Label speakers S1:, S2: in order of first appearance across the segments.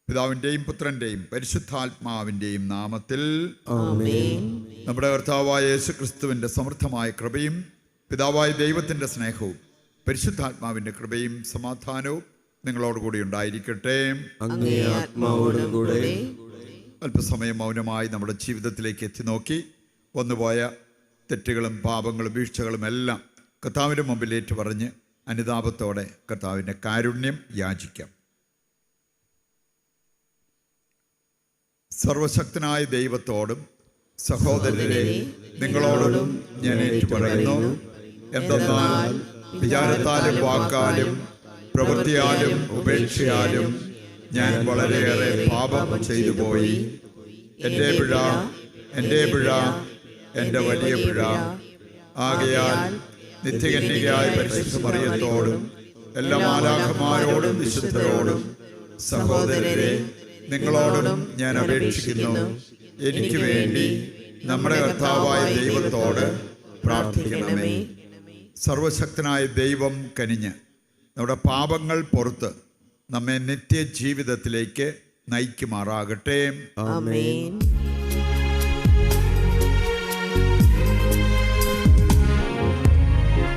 S1: പിതാവിൻ്റെയും പുത്രൻ്റെയും പരിശുദ്ധാത്മാവിൻ്റെയും നാമത്തിൽ
S2: ആമേൻ.
S1: നമ്മുടെ കർത്താവായ യേശുക്രിസ്തുവിൻ്റെ സമൃദ്ധമായ കൃപയും പിതാവായ ദൈവത്തിൻ്റെ സ്നേഹവും പരിശുദ്ധാത്മാവിൻ്റെ കൃപയും സമാധാനവും നിങ്ങളോടുകൂടി ഉണ്ടായിരിക്കട്ടെ.
S2: അങ്ങേ ആത്മാവോടും കൂടെ.
S1: അല്പസമയം മൗനമായി നമ്മുടെ ജീവിതത്തിലേക്ക് എത്തി നോക്കി വന്നുപോയ തെറ്റുകളും പാപങ്ങളും വീഴ്ചകളും എല്ലാം കർത്താവിൻ്റെ മുമ്പിൽ ഏറ്റുപറഞ്ഞ് അനുതാപത്തോടെ കർത്താവിൻ്റെ കാരുണ്യം യാചിക്കാം. സർവശക്തനായ ദൈവത്തോടും സഹോദരരെ നിങ്ങളോടും ഞാൻ ഏറ്റുപറയുന്നു. എന്തെന്നാൽ വിചാരത്താലും വാക്കാലും പ്രവൃത്തിയാലും ഉപേക്ഷയാലും ഞാൻ വളരെയേറെ പാപം ചെയ്തു പോയി. എൻ്റെ പിഴ, എൻ്റെ വലിയ പിഴ. ആകയാൽ നിത്യകന്യകയായ പരിശുദ്ധ മറിയത്തോടും എല്ലാ മാലാഖമാരോടും വിശുദ്ധരോടും സഹോദരരെ നിങ്ങളോടും ഞാൻ അപേക്ഷിക്കുന്നു, എനിക്ക് വേണ്ടി നമ്മുടെ കർത്താവായ ദൈവത്തോട് പ്രാർത്ഥിക്കണമേ. സർവശക്തനായ ദൈവം കനിഞ്ഞ് നമ്മുടെ പാപങ്ങൾ പുറത്ത് നമ്മെ നിത്യജീവിതത്തിലേക്ക് നയിക്കുമാറാകട്ടെ.
S2: ആമേൻ.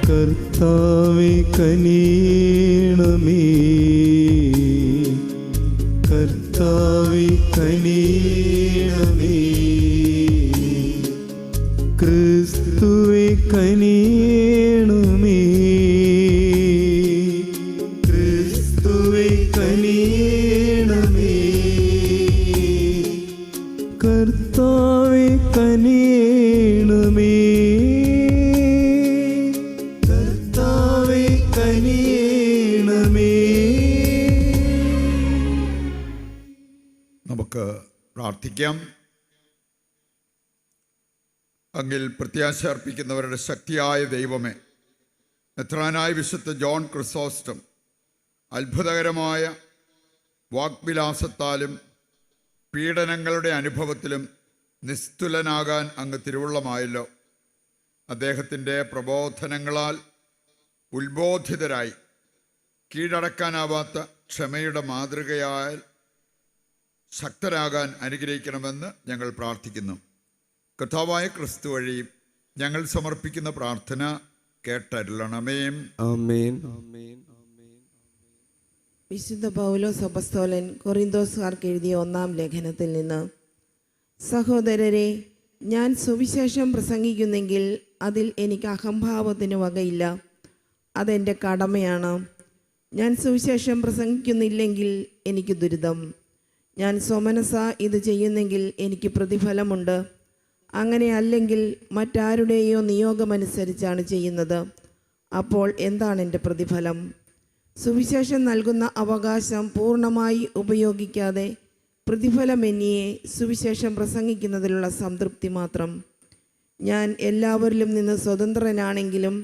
S3: കർത്താവേ കനിയണമേ, കർത്താവേ കനിയണമേ, ക്രിസ്തുവേ കനിയണമേ, ക്രിസ്തുവേ കനിയണമേ, കർത്താവേ കനിയണമേ, കർത്താവേ കനിയണമേ.
S1: നമുക്ക് പ്രാർത്ഥിക്കാം. അങ്ങിൽ പ്രത്യാശ അർപ്പിക്കുന്നവരുടെ ശക്തിയായ ദൈവമേ, മെത്രാനായ വിശുദ്ധ ജോൺ ക്രിസോസ്റ്റം അത്ഭുതകരമായ വാഗ്വിലാസത്താലും പീഡനങ്ങളുടെ അനുഭവത്തിലും നിസ്തുലനാകാൻ അങ്ങ് തിരുവുള്ളമായല്ലോ. അദ്ദേഹത്തിൻ്റെ പ്രബോധനങ്ങളാൽ ഉത്ബോധിതരായി കീഴടക്കാനാവാത്ത ക്ഷമയുടെ മാതൃകയാൽ ശക്തരാകാൻ അനുഗ്രഹിക്കണമെന്ന് ഞങ്ങൾ പ്രാർത്ഥിക്കുന്നു. കർത്താവായ ക്രിസ്തു വഴി ഞങ്ങൾ സമർപ്പിക്കുന്ന പ്രാർത്ഥന കേട്ടരുളണമേ.
S3: ആമേൻ.
S2: വിശുദ്ധ പൗലോസ് അപ്പസ്തോലൻ കൊറിന്തോസുകാർക്ക് എഴുതിയ 1-ാം ലേഖനത്തിൽ നിന്ന്: സഹോദരരെ, ഞാൻ സുവിശേഷം പ്രസംഗിക്കുന്നെങ്കിൽ അതിൽ എനിക്ക് അഹംഭാവത്തിന് വകയില്ല. അതെൻ്റെ കടമയാണ്. ഞാൻ സുവിശേഷം പ്രസംഗിക്കുന്നില്ലെങ്കിൽ എനിക്ക് ദുരിതം. ഞാൻ സ്വമനസ ഇത് ചെയ്യുന്നെങ്കിൽ എനിക്ക് പ്രതിഫലമുണ്ട്. അങ്ങനെ അല്ലെങ്കിൽ മറ്റാരുടെയോ നിയോഗമനുസരിച്ചാണ് ചെയ്യുന്നത്. അപ്പോൾ എന്താണ് എൻ്റെ പ്രതിഫലം? സുവിശേഷം നൽകുന്ന അവകാശം പൂർണ്ണമായി ഉപയോഗിക്കാതെ പ്രതിഫലമെന്നിയെ സുവിശേഷം പ്രസംഗിക്കുന്നതിലുള്ള സംതൃപ്തി മാത്രം. ഞാൻ എല്ലാവരിലും നിന്ന് സ്വതന്ത്രനാണെങ്കിലും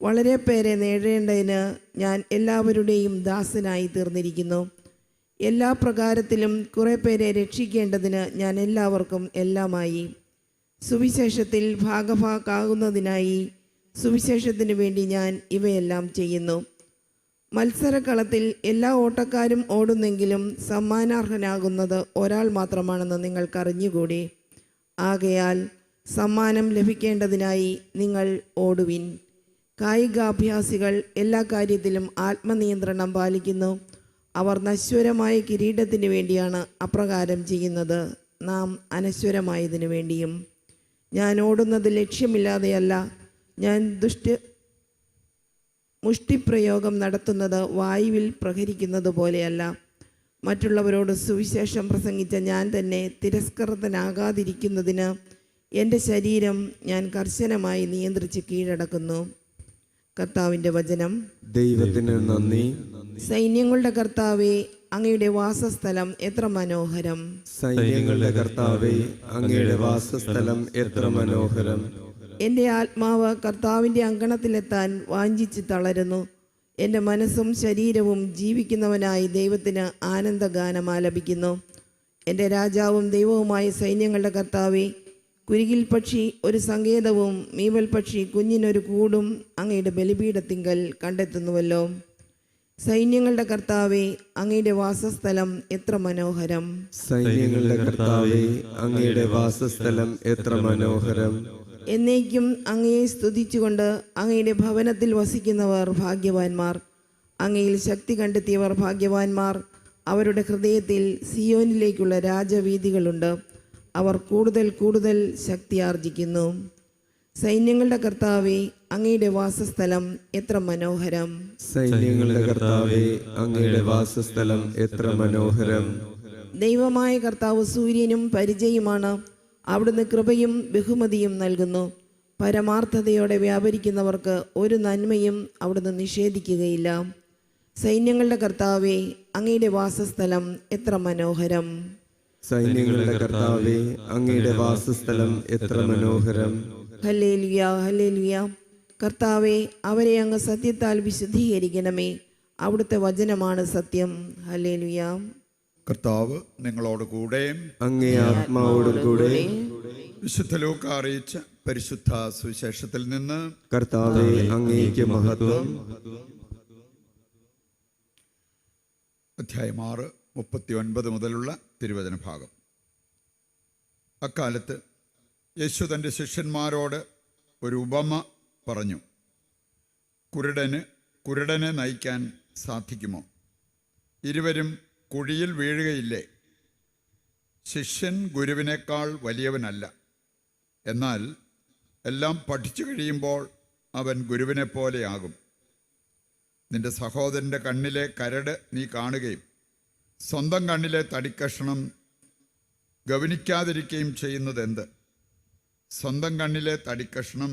S2: വളരെ പേരെ നേടേണ്ടതിന് ഞാൻ എല്ലാവരുടെയും ദാസനായി തീർന്നിരിക്കുന്നു. എല്ലാ പ്രകാരത്തിലും കുറേ പേരെ രക്ഷിക്കേണ്ടതിന് ഞാൻ എല്ലാവർക്കും എല്ലാമായി. സുവിശേഷത്തിൽ ഭാഗഭാക്കാകുന്നതിനായി സുവിശേഷത്തിന് വേണ്ടി ഞാൻ ഇവയെല്ലാം ചെയ്യുന്നു. മത്സരക്കളത്തിൽ എല്ലാ ഓട്ടക്കാരും ഓടുന്നെങ്കിലും സമ്മാനാർഹനാകുന്നത് ഒരാൾ മാത്രമാണെന്ന് നിങ്ങൾക്കറിഞ്ഞുകൂടി. ആകയാൽ സമ്മാനം ലഭിക്കേണ്ടതിനായി നിങ്ങൾ ഓടുവിൻ. കായികാഭ്യാസികൾ എല്ലാ കാര്യത്തിലും ആത്മനിയന്ത്രണം പാലിക്കുന്നു. അവർ നശ്വരമായ കിരീടത്തിന് വേണ്ടിയാണ് അപ്രകാരം ചെയ്യുന്നത്, നാം അനശ്വരമായതിനു വേണ്ടിയും. ഞാൻ ഓടുന്നത് ലക്ഷ്യമില്ലാതെയല്ല. ഞാൻ മുഷ്ടിപ്രയോഗം നടത്തുന്നത് വായുവിൽ പ്രഹരിക്കുന്നത് പോലെയല്ല. മറ്റുള്ളവരോട് സുവിശേഷം പ്രസംഗിച്ച ഞാൻ തന്നെ തിരസ്കൃതനാകാതിരിക്കുന്നതിന് എൻ്റെ ശരീരം ഞാൻ കർശനമായി നിയന്ത്രിച്ച് കീഴടക്കുന്നു. കർത്താവിൻ്റെ വചനം.
S3: ദൈവത്തിന് നന്ദി.
S2: സൈന്യങ്ങളുടെ കർത്താവേ, അങ്ങയുടെ വാസസ്ഥലം എത്ര മനോഹരം.
S3: സൈന്യങ്ങളുടെ കർത്താവേ, അങ്ങയുടെ വാസസ്ഥലം എത്ര മനോഹരം.
S2: എൻ്റെ ആത്മാവ് കർത്താവിൻ്റെ അങ്കണത്തിലെത്താൻ വാഞ്ചിച്ച് തളരുന്നു. എൻ്റെ മനസ്സും ശരീരവും ജീവിക്കുന്നവനായി ദൈവത്തിന് ആനന്ദഗാനം ആലപിക്കുന്നു. എൻ്റെ രാജാവും ദൈവവുമായ സൈന്യങ്ങളുടെ കർത്താവേ, കുരുകിൽ പക്ഷി ഒരു സങ്കേതവും മീവൽ പക്ഷി കുഞ്ഞിനൊരു കൂടും അങ്ങയുടെ ബലിപീഠത്തിങ്കൽ കണ്ടെത്തുന്നുവല്ലോ. സൈന്യങ്ങളുടെ കർത്താവേ, അങ്ങയുടെ വാസസ്ഥലം എത്ര മനോഹരം.
S3: സൈന്യങ്ങളുടെ കർത്താവേ, അങ്ങയുടെ വാസസ്ഥലം എത്ര മനോഹരം.
S2: എന്നേക്കും അങ്ങയെ സ്തുതിച്ചുകൊണ്ട് അങ്ങയുടെ ഭവനത്തിൽ വസിക്കുന്നവർ ഭാഗ്യവാന്മാർ. അങ്ങയിൽ ശക്തി കണ്ടെത്തിയവർ ഭാഗ്യവാന്മാർ. അവരുടെ ഹൃദയത്തിൽ സിയോനിലേക്കുള്ള രാജവീഥികളുണ്ട്. അവർ കൂടുതൽ കൂടുതൽ ശക്തി ആർജിക്കുന്നു. സൈന്യങ്ങളുടെ കർത്താവേ, അങ്ങയുടെ വാസസ്ഥലം എത്ര മനോഹരം.
S3: സൈന്യങ്ങളുടെ കർത്താവേ, അങ്ങയുടെ വാസസ്ഥലം എത്ര മനോഹരം.
S2: ദൈവമായ കർത്താവ് സൂര്യനും പരിചയമാണ്. അവിടുന്ന് കൃപയും ബഹുമതിയും നൽകുന്നു. പരമാർത്ഥതയോടെ വ്യാപരിക്കുന്നവർക്ക് ഒരു നന്മയും അവിടുന്ന് നിഷേധിക്കുകയില്ല. സൈന്യങ്ങളുടെ കർത്താവേ, അങ്ങയുടെ വാസസ്ഥലം എത്ര മനോഹരം.
S3: സൈന്യങ്ങളുടെ കർത്താവേ, അങ്ങയുടെ വാസസ്ഥലം എത്ര മനോഹരം.
S2: Hallelujah, hallelujah. കർത്താവേ, അവരെ അങ്ങ് സത്യത്താൽ വിശുദ്ധീകരിക്കണമേ. അവിടുത്തെ വചനമാണ് സത്യം. ഹല്ലേലൂയ.
S1: കർത്താവ് നിങ്ങളോട് കൂടെ.
S3: അങ്ങേ ആത്മാവോടും കൂടെ.
S1: വിശുദ്ധ ലൂക്കാ അറിയിച്ച പരിശുദ്ധ സുവിശേഷത്തിൽ നിന്ന്.
S3: കർത്താവേ, അങ്ങേക്ക് മഹത്വം.
S1: അധ്യായം 6, 39 മുതലുള്ള തിരുവചന ഭാഗം. അക്കാലത്ത് യേശു തൻ്റെ ശിഷ്യന്മാരോട് ഒരു ഉപമ പറഞ്ഞു. കുരുടനെ നയിക്കാൻ സാധിക്കുമോ? ഇരുവരും കുഴിയിൽ വീഴുകയില്ലേ? ശിഷ്യൻ ഗുരുവിനേക്കാൾ വലിയവനല്ല. എന്നാൽ എല്ലാം പഠിച്ചു കഴിയുമ്പോൾ അവൻ ഗുരുവിനെ പോലെയാകും. നിന്റെ സഹോദരൻ്റെ കണ്ണിലെ കരട് നീ കാണുകയും സ്വന്തം കണ്ണിലെ തടിക്കഷണം ഗവനിക്കാതിരിക്കുകയും ചെയ്യുന്നതെന്ത്? സ്വന്തം കണ്ണിലെ തടിക്കഷണം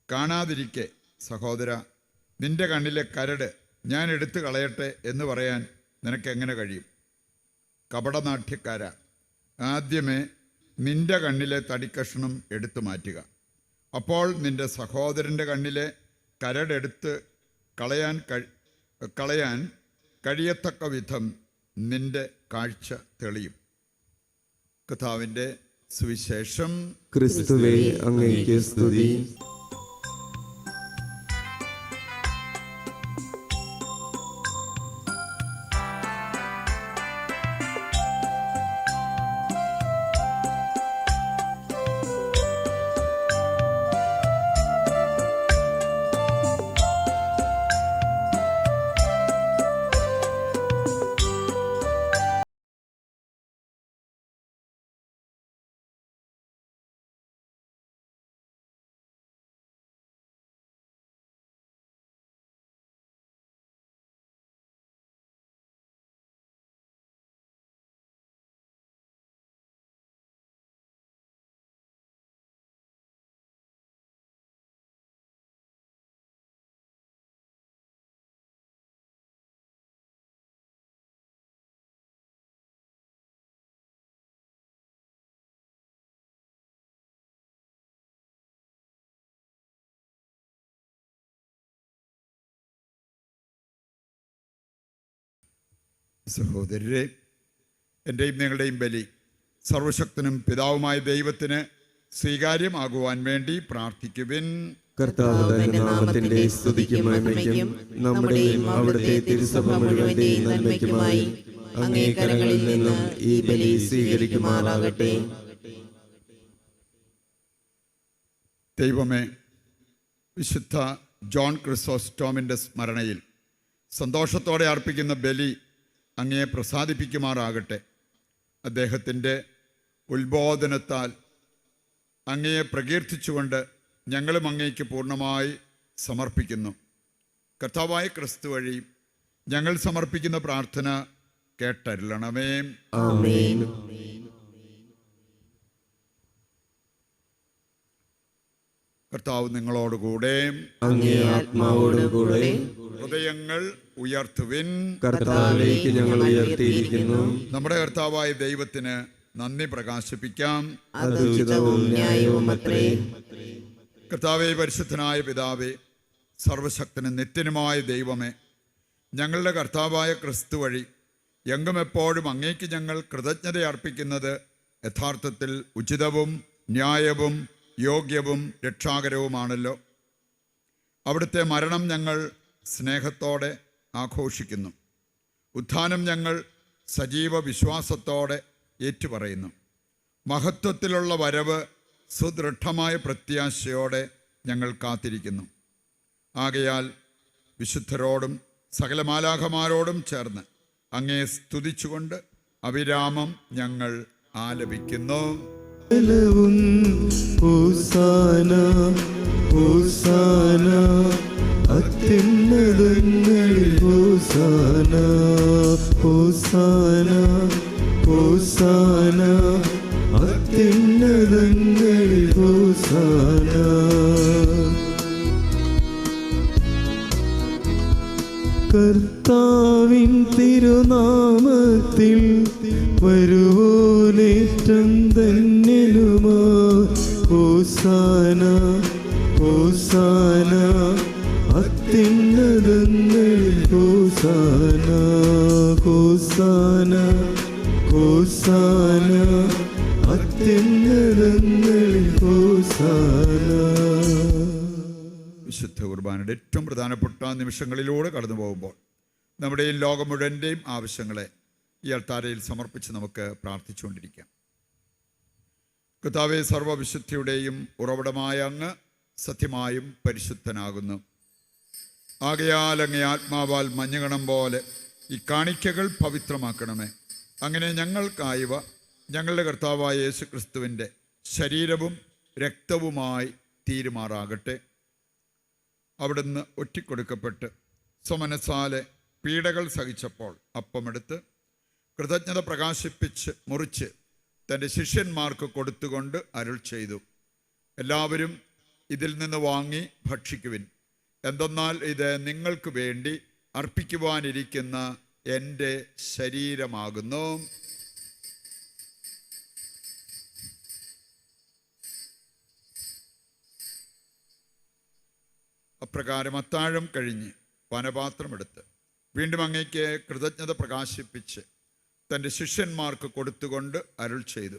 S1: കാണാതിരിക്കെ സഹോദര, നിന്റെ കണ്ണിലെ കരട് ഞാൻ എടുത്തു കളയട്ടെ എന്ന് പറയാൻ നിനക്കെങ്ങനെ കഴിയും? കപടനാട്യക്കാര, ആദ്യമേ നിന്റെ കണ്ണിലെ തടിക്കഷണം എടുത്തു മാറ്റുക. അപ്പോൾ നിന്റെ സഹോദരൻ്റെ കണ്ണിലെ കരടെടുത്ത് കളയാൻ കഴിയത്തക്ക വിധം നിന്റെ കാഴ്ച തെളിയും. കർത്താവിൻ്റെ സുവിശേഷം.
S3: ക്രിസ്തുവേ, അങ്ങേക്ക് സ്തുതി.
S1: സഹോദരരെ, എൻ്റെയും നിങ്ങളുടെയും ബലി സർവശക്തനും പിതാവുമായ ദൈവത്തിന് സ്വീകാര്യമാകുവാൻ വേണ്ടി പ്രാർത്ഥിക്കുവിൻ.
S3: കർത്താവ് തന്റെ നാമത്തിന്റെ സ്തുതിക്കും മഹിമയ്ക്കും നമ്മുടെയും അവിടുത്തെ തിരുസഭ മുഴുവന്റെയും നന്മയ്ക്കുമായി അങ്ങേ കരങ്ങളിൽ നിന്നും ഈ ബലി സ്വീകരിക്കുമാറാകട്ടെ.
S1: ദൈവമേ, വിശുദ്ധ ജോൺ ക്രിസോസ്റ്റോമിൻ്റെ സ്മരണയിൽ സന്തോഷത്തോടെ അർപ്പിക്കുന്ന ബലി അങ്ങയെ പ്രസാദിപ്പിക്കുമാറാകട്ടെ. അദ്ദേഹത്തിൻ്റെ ഉത്ബോധനത്താൽ അങ്ങയെ പ്രകീർത്തിച്ചുകൊണ്ട് ഞങ്ങളും അങ്ങേക്ക് പൂർണ്ണമായി സമർപ്പിക്കുന്നു. കർത്താവായ ക്രിസ്തു വഴി ഞങ്ങൾ സമർപ്പിക്കുന്ന പ്രാർത്ഥന കേട്ടരുളണമേ.
S3: ആമേൻ.
S1: കർത്താവ് നിങ്ങളോടുകൂടെ.
S3: അങ്ങേ ആത്മാവോടും കൂടെ.
S1: ഹൃദയങ്ങൾ ഉയർത്തുവിൻ.
S3: കർത്താവിലേക്ക് ഞങ്ങൾ ഉയർത്തിയിരിക്കുന്നു.
S1: നമ്മുടെ കർത്താവായ ദൈവത്തിന് നന്ദി പ്രകാശിപ്പിക്കാം.
S3: അത് ഉചിതവും ന്യായവുമത്രേ.
S1: കർത്താവേ, പരിശുദ്ധനായ പിതാവേ, സർവശക്തനും നിത്യനുമായ ദൈവമേ, ഞങ്ങളുടെ കർത്താവായ ക്രിസ്തു വഴി എങ്കും എപ്പോഴും അങ്ങേക്ക് ഞങ്ങൾ കൃതജ്ഞത അർപ്പിക്കുന്നത് യഥാർത്ഥത്തിൽ ഉചിതവും ന്യായവും യോഗ്യവും രക്ഷാകരവുമാണല്ലോ. അവിടുത്തെ മരണം ഞങ്ങൾ സ്നേഹത്തോടെ ആഘോഷിക്കുന്നു. ഉത്ഥാനം ഞങ്ങൾ സജീവ വിശ്വാസത്തോടെ ഏറ്റുപറയുന്നു. മഹത്വത്തിലുള്ള വരവ് സുദൃഢമായ പ്രത്യാശയോടെ ഞങ്ങൾ കാത്തിരിക്കുന്നു. ആകയാൽ വിശുദ്ധരോടും സകല മാലാഖമാരോടും ചേർന്ന് അങ്ങേ സ്തുതിച്ചുകൊണ്ട് അവിരാമം ഞങ്ങൾ ആലപിക്കുന്നു.
S3: ഹോസാന ഹോസാന അത്യുന്നതങ്ങളിൽ ഹോസാന ഹോസാന ഹോസാന അത്യുന്നതങ്ങളിൽ ഹോസാന. കർത്താവിൻ തിരുനാമത്തിൽ വരുവോനേറ്റം ധന്യനുമാ ഹോസാന ഹോസാന അത്യുന്നതങ്ങളിൽ ഹോസാന ഹോസാന ഹോസാന അത്യുന്നതങ്ങളിൽ ഹോസാന.
S1: വിശുദ്ധ കുർബാനയുടെ ഏറ്റവും പ്രധാനപ്പെട്ട നിമിഷങ്ങളിലൂടെ കടന്നു പോകുമ്പോൾ നമ്മുടെ ഈ ലോകം മുഴുവൻ്റെയും ആവശ്യങ്ങളെ ഈ അൾത്താരയിൽ സമർപ്പിച്ച് നമുക്ക് പ്രാർത്ഥിച്ചുകൊണ്ടിരിക്കാം. കർത്താവേ, സർവ്വവിശുദ്ധിയുടെയും ഉറവിടമായ അങ്ങ് സത്യമായും പരിശുദ്ധനാകുന്നു. ആകയാൽ അങ്ങേ ആത്മാവാൽ മഞ്ഞുകണം പോലെ ഈ കാണിക്കകൾ പവിത്രമാക്കണമേ. അങ്ങനെ ഞങ്ങൾക്കായവ ഞങ്ങളുടെ കർത്താവായ യേശു ക്രിസ്തുവിൻ്റെ ശരീരവും രക്തവുമായി തീരുമാറാകട്ടെ. അവിടുന്ന് ഒറ്റിക്കൊടുക്കപ്പെട്ട് സ്വമനസാലെ പീഡകൾ സഹിച്ചപ്പോൾ അപ്പമെടുത്ത് കൃതജ്ഞത പ്രകാശിപ്പിച്ച് മുറിച്ച് തൻ്റെ ശിഷ്യന്മാർക്ക് കൊടുത്തുകൊണ്ട് അരുൾ ചെയ്തു, എല്ലാവരും ഇതിൽ നിന്ന് വാങ്ങി ഭക്ഷിക്കുവിൻ. എന്തെന്നാൽ ഇത് നിങ്ങൾക്ക് വേണ്ടി അർപ്പിക്കുവാനിരിക്കുന്ന എൻ്റെ ശരീരമാകുന്നു. അപ്രകാരം അത്താഴം കഴിഞ്ഞ് പാനപാത്രമെടുത്ത് വീണ്ടും അങ്ങേക്ക് കൃതജ്ഞത പ്രകാശിപ്പിച്ച് തൻ്റെ ശിഷ്യന്മാർക്ക് കൊടുത്തുകൊണ്ട് അരുൾ ചെയ്തു,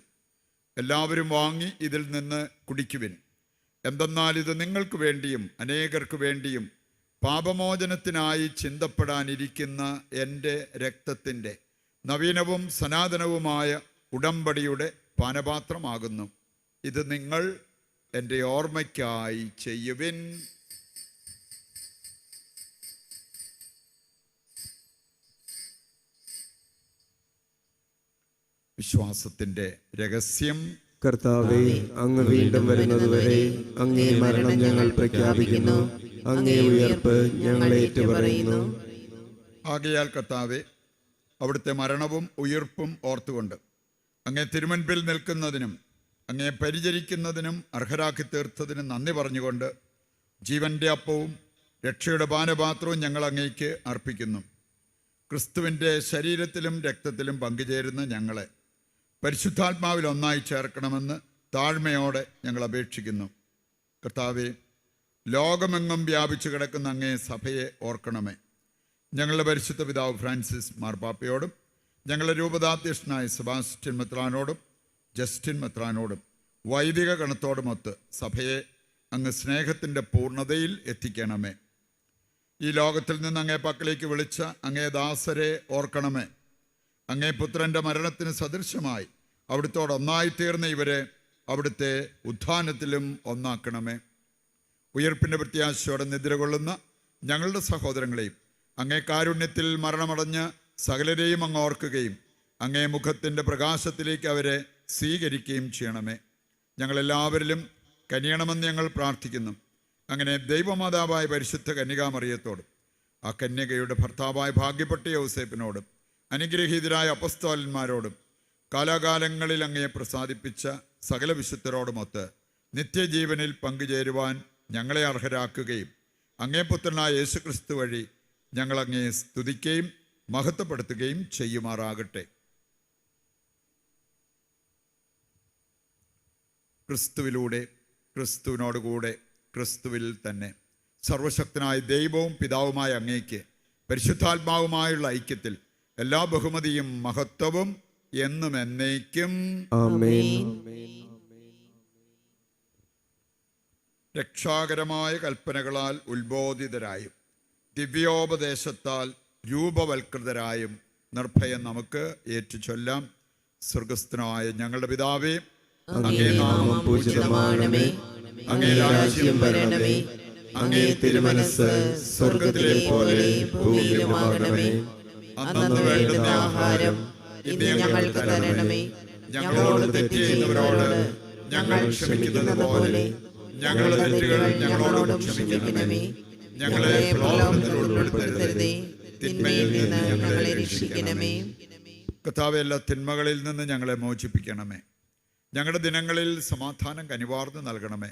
S1: എല്ലാവരും വാങ്ങി ഇതിൽ നിന്ന് കുടിക്കുവിൻ. എന്തെന്നാൽ ഇത് നിങ്ങൾക്ക് വേണ്ടിയും അനേകർക്ക് വേണ്ടിയും പാപമോചനത്തിനായി ചിന്തപ്പെടാനിരിക്കുന്ന എൻ്റെ രക്തത്തിൻ്റെ നവീനവും സനാതനവുമായ ഉടമ്പടിയുടെ പാനപാത്രമാകുന്നു. ഇത് നിങ്ങൾ എൻ്റെ ഓർമ്മയ്ക്കായി ചെയ്യുവിൻ. വിശ്വാസത്തിൻ്റെ രഹസ്യം.
S3: കർത്താവേ, അങ്ങ് വീണ്ടും വരുന്നതുവരെ അങ്ങേ മരണം ഞങ്ങൾ പ്രഖ്യാപിക്കുന്നു, അങ്ങേ ഉയർപ്പ് ഞങ്ങൾ ഏറ്റുപറയുന്നു.
S1: ആകയാൽ കർത്താവേ, അവിടുത്തെ മരണവും ഉയിർപ്പും ഓർത്തുകൊണ്ട് അങ്ങേ തിരുമുൻപിൽ നിൽക്കുന്നതിനും അങ്ങേ പരിചരിക്കുന്നതിനും അർഹരാക്കി തീർത്തതിനും നന്ദി പറഞ്ഞുകൊണ്ട് ജീവൻ്റെ അപ്പവും രക്ഷയുടെ പാനപാത്രവും ഞങ്ങൾ അങ്ങേക്ക് അർപ്പിക്കുന്നു. ക്രിസ്തുവിൻ്റെ ശരീരത്തിലും രക്തത്തിലും പങ്കുചേരുന്ന ഞങ്ങളെ പരിശുദ്ധാത്മാവിൽ ഒന്നായി ചേർക്കണമെന്ന് താഴ്മയോടെ ഞങ്ങൾ അപേക്ഷിക്കുന്നു. കർത്താവേ, ലോകമെങ്ങും വ്യാപിച്ചു കിടക്കുന്ന അങ്ങേ സഭയെ ഓർക്കണമേ. ഞങ്ങളുടെ പരിശുദ്ധ പിതാവ് ഫ്രാൻസിസ് മാർപ്പാപ്പയോടും ഞങ്ങളുടെ രൂപതാധ്യക്ഷനായ സെബാസ്റ്റ്യൻ മെത്രാനോടും ജസ്റ്റിൻ മെത്രാനോടും വൈദിക ഗണത്തോടുമൊത്ത് സഭയെ അങ്ങ് സ്നേഹത്തിൻ്റെ പൂർണ്ണതയിൽ എത്തിക്കണമേ. ഈ ലോകത്തിൽ നിന്ന് അങ്ങേ പക്കലേക്ക് വിളിച്ച അങ്ങേ ദാസരെ ഓർക്കണമേ. അങ്ങേ പുത്രൻ്റെ മരണത്തിന് സദൃശമായി അവിടുത്തോടൊന്നായിത്തീർന്ന ഇവരെ അവിടുത്തെ ഉത്ഥാനത്തിലും ഒന്നാക്കണമേ. ഉയർപ്പിൻ്റെ പ്രത്യാശയോടെ നിദ്ര കൊള്ളുന്ന ഞങ്ങളുടെ സഹോദരങ്ങളെയും അങ്ങേ കാരുണ്യത്തിൽ മരണമടഞ്ഞ് സകലരെയും അങ്ങ് ഓർക്കുകയും അങ്ങേ മുഖത്തിൻ്റെ പ്രകാശത്തിലേക്ക് അവരെ സ്വീകരിക്കുകയും ചെയ്യണമേ. ഞങ്ങളെല്ലാവരിലും കനിയണമെന്ന് ഞങ്ങൾ പ്രാർത്ഥിക്കുന്നു. അങ്ങനെ ദൈവമാതാവായ പരിശുദ്ധ കന്യകാമറിയത്തോടും ആ കന്യകയുടെ ഭർത്താവായ ഭാഗ്യപ്പെട്ട യൗസേപ്പിനോടും അനുഗ്രഹീതരായ അപ്പസ്തോലന്മാരോടും കാലാകാലങ്ങളിൽ അങ്ങയെ പ്രസാദിപ്പിച്ച സകല വിശുദ്ധരോടുമൊത്ത് നിത്യജീവനിൽ പങ്കുചേരുവാൻ ഞങ്ങളെ അർഹരാക്കുകയും അങ്ങേ പുത്രനായ യേശുക്രിസ്തു വഴി ഞങ്ങൾ അങ്ങയെ സ്തുതിക്കുകയും മഹത്വപ്പെടുത്തുകയും ചെയ്യുമാറാകട്ടെ. ക്രിസ്തുവിലൂടെ, ക്രിസ്തുവിനോടുകൂടെ, ക്രിസ്തുവിൽ തന്നെ സർവശക്തനായ ദൈവവും പിതാവുമായ അങ്ങേക്ക് പരിശുദ്ധാത്മാവുമായുള്ള ഐക്യത്തിൽ എല്ലാ ബഹുമതിയും മഹത്വവും എന്നും എന്നേക്കും
S3: ആമേൻ.
S1: രക്ഷാകരമായ കൽപ്പനകളാൽ ഉത്ബോധിതരായും ദിവ്യോപദേശത്താൽ രൂപവൽകൃതരായും നിർഭയം നമുക്ക് ഏറ്റുചൊല്ലാം. സ്വർഗസ്ഥനായ ഞങ്ങളുടെ പിതാവേ, അങ്ങേ നാമം പൂജിതമാകണമേ, അങ്ങേ രാജ്യം വരണമേ,
S3: അങ്ങേ തിരുമനസ് സ്വർഗത്തിലെ പോലെ ഭൂമിയിലുമാകണമേ.
S1: അന്നു വേണ്ടുന്ന ആഹാരം ഇന്ന് ഞങ്ങൾക്ക് തരണമേ. ഞങ്ങളോട് തെറ്റ് ചെയ്യുന്നവരോട് ഞങ്ങൾ ക്ഷമിക്കുന്നത് പോലെ ഞങ്ങളുടെ തെറ്റുകൾ ഞങ്ങളോട് ക്ഷമിക്കണമേ. ഞങ്ങളെ പ്രലോഭനത്തിൽ ഉൾപ്പെടുത്തരുതേ, തിന്മയിൽ നിന്ന് ഞങ്ങളെ രക്ഷിക്കണമേ. കർത്താവേ, എല്ലാ തിന്മകളിൽ നിന്ന് ഞങ്ങളെ മോചിപ്പിക്കണമേ. ഞങ്ങളുടെ ദിനങ്ങളിൽ സമാധാനം കനിവാർന്ന് നൽകണമേ.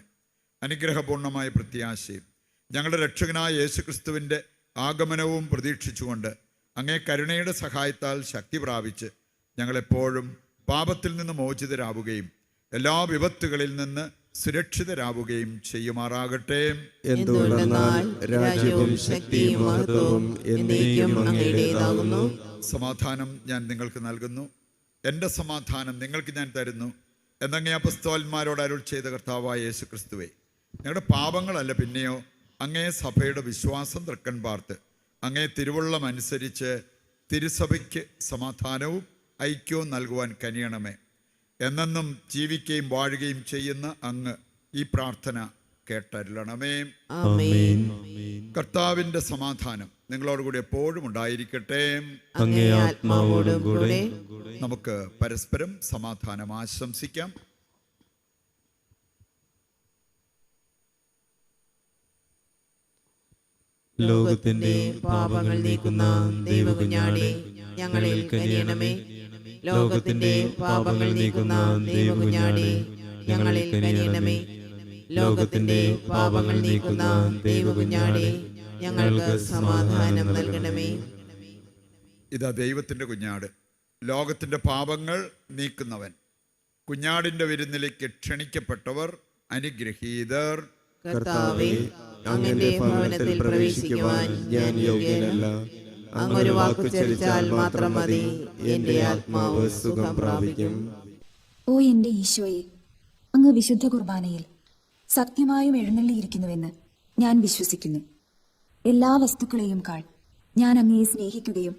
S1: അനുഗ്രഹപൂർണമായ പ്രത്യാശയും ഞങ്ങളുടെ രക്ഷകനായ യേശുക്രിസ്തുവിൻ്റെ ആഗമനവും പ്രതീക്ഷിച്ചുകൊണ്ട് അങ്ങേ കരുണയുടെ സഹായത്താൽ ശക്തി പ്രാപിച്ച് ഞങ്ങളെപ്പോഴും പാപത്തിൽ നിന്ന് മോചിതരാവുകയും എല്ലാ വിപത്തുകളിൽ നിന്ന് സുരക്ഷിതരാവുകയും ചെയ്യുമാറാകട്ടെ.
S3: എന്തുകൊണ്ടെന്നാൽ രാജ്യവും ശക്തിയും മഹത്വവും എന്നേക്കും അങ്ങയുടേതാകുന്നു.
S1: സമാധാനം ഞാൻ നിങ്ങൾക്ക് നൽകുന്നു, എൻ്റെ സമാധാനം നിങ്ങൾക്ക് ഞാൻ തരുന്നു എന്നങ്ങേ അപ്പസ്തോലന്മാരോട് അരുൾ ചെയ്ത കർത്താവായ യേശു ക്രിസ്തുവേ, ഞങ്ങളുടെ പാപങ്ങളല്ല പിന്നെയോ അങ്ങേ സഭയുടെ വിശ്വാസം തൃക്കൺ പാർത്ത് അങ്ങേ തിരുവുള്ളം അനുസരിച്ച് തിരുസഭയ്ക്ക് സമാധാനവും ഐക്യവും നൽകുവാൻ കനിയണമേ. എന്നെന്നും ജീവിക്കുകയും വാഴുകയും ചെയ്യുന്ന അങ്ങ് ഈ പ്രാർത്ഥന കേട്ടരുളണമേ. കർത്താവിൻ്റെ സമാധാനം നിങ്ങളോടുകൂടി എപ്പോഴും ഉണ്ടായിരിക്കട്ടെ.
S3: അങ്ങേ ആത്മാവോടും കൂടെ.
S1: നമുക്ക് പരസ്പരം സമാധാനം ആശംസിക്കാം.
S4: ലോകത്തിന്റെ പാപങ്ങൾ നീക്കുന്ന ദൈവകുഞ്ഞാടേ, ഞങ്ങളിൽ കനിയണമേ. ലോകത്തിന്റെ പാപങ്ങൾ നീക്കുന്ന ദൈവകുഞ്ഞാടേ, ഞങ്ങളിൽ കനിയണമേ. ലോകത്തിന്റെ പാപങ്ങൾ നീക്കുന്ന ദൈവകുഞ്ഞാടേ, ഞങ്ങൾക്ക് സമാധാനം നൽകണമേ.
S1: ഇതാ ദൈവത്തിൻ്റെ കുഞ്ഞാട്, ലോകത്തിൻ്റെ പാപങ്ങൾ നീക്കുന്നവൻ. കുഞ്ഞാടിൻ്റെ വിരുന്നിലേക്ക് ക്ഷണിക്കപ്പെട്ടവർ അനുഗ്രഹീതർ.
S2: കർത്താവേ, അങ്ങന്റെ ഭവനത്തിൽ പ്രവേശിക്കുവാൻ ഞാൻ യോഗ്യനല്ല. അങ്ങൊരു വാക്കു ചരിച്ചാൽ മാത്രം മതി, എന്റെ ആത്മാവ് സുഖം പ്രാപിക്കും.
S5: ഓ എന്റെ ഈശോയെ, അങ്ങ് വിശുദ്ധ കുർബാനയിൽ സത്യമായും എഴുന്നള്ളിയിരിക്കുന്നുവെന്ന് ഞാൻ വിശ്വസിക്കുന്നു. എല്ലാ വസ്തുക്കളെയും കാൾ ഞാൻ അങ്ങയെ സ്നേഹിക്കുകയും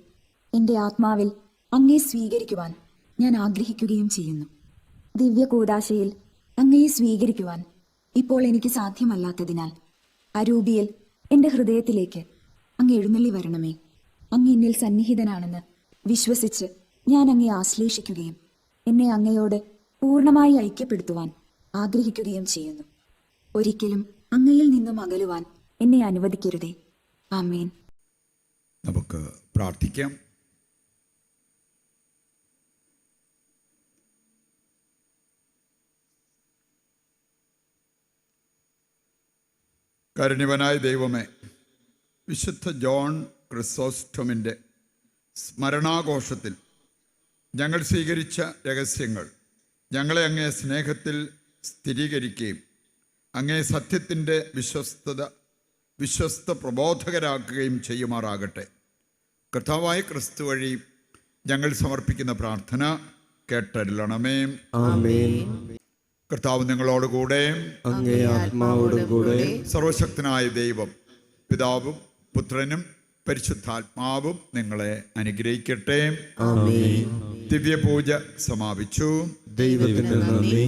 S5: എന്റെ ആത്മാവിൽ അങ്ങയെ സ്വീകരിക്കുവാൻ ഞാൻ ആഗ്രഹിക്കുകയും ചെയ്യുന്നു. ദിവ്യ കൂദാശയിൽ അങ്ങയെ സ്വീകരിക്കുവാൻ ഇപ്പോൾ എനിക്ക് സാധ്യമല്ലാത്തതിനാൽ അരൂപിയിൽ എന്റെ ഹൃദയത്തിലേക്ക് അങ്ങ് എഴുന്നള്ളി വരണമേ. അങ്ങ് എന്നിൽ സന്നിഹിതനാണെന്ന് വിശ്വസിച്ച് ഞാൻ അങ്ങയെ ആശ്ലേഷിക്കുകയും എന്നെ അങ്ങയോട് പൂർണ്ണമായി ഐക്യപ്പെടുത്തുവാൻ ആഗ്രഹിക്കുകയും ചെയ്യുന്നു. ഒരിക്കലും അങ്ങയിൽ നിന്നും അകലുവാൻ എന്നെ അനുവദിക്കരുതേ. ആമേൻ.
S1: നമുക്ക് പ്രാർത്ഥിക്കാം. കാരുണ്യവാനായ ദൈവമേ, വിശുദ്ധ ജോൺ ക്രിസോസ്റ്റമിൻ്റെ സ്മരണാഘോഷത്തിൽ ഞങ്ങൾ സ്വീകരിച്ച രഹസ്യങ്ങൾ ഞങ്ങളെ അങ്ങേ സ്നേഹത്തിൽ സ്ഥിരീകരിക്കുകയും അങ്ങേ സത്യത്തിൻ്റെ വിശ്വസ്ത പ്രബോധകരാക്കുകയും ചെയ്യുമാറാകട്ടെ. കർത്താവായ ക്രിസ്തു വഴി ഞങ്ങൾ സമർപ്പിക്കുന്ന പ്രാർത്ഥന കേട്ടരുളണമേ.
S3: ആമേൻ.
S1: കർത്താവ് നിങ്ങളോടുകൂടെ,
S3: അങ്ങേ ആത്മാവോടും കൂടെ.
S1: സർവശക്തനായ ദൈവം പിതാവും പുത്രനും പരിശുദ്ധാത്മാവും നിങ്ങളെ അനുഗ്രഹിക്കട്ടെ.
S3: ആമേൻ.
S1: ദിവ്യപൂജ സമാപിച്ചു.
S3: ദൈവത്തിന് നന്ദി.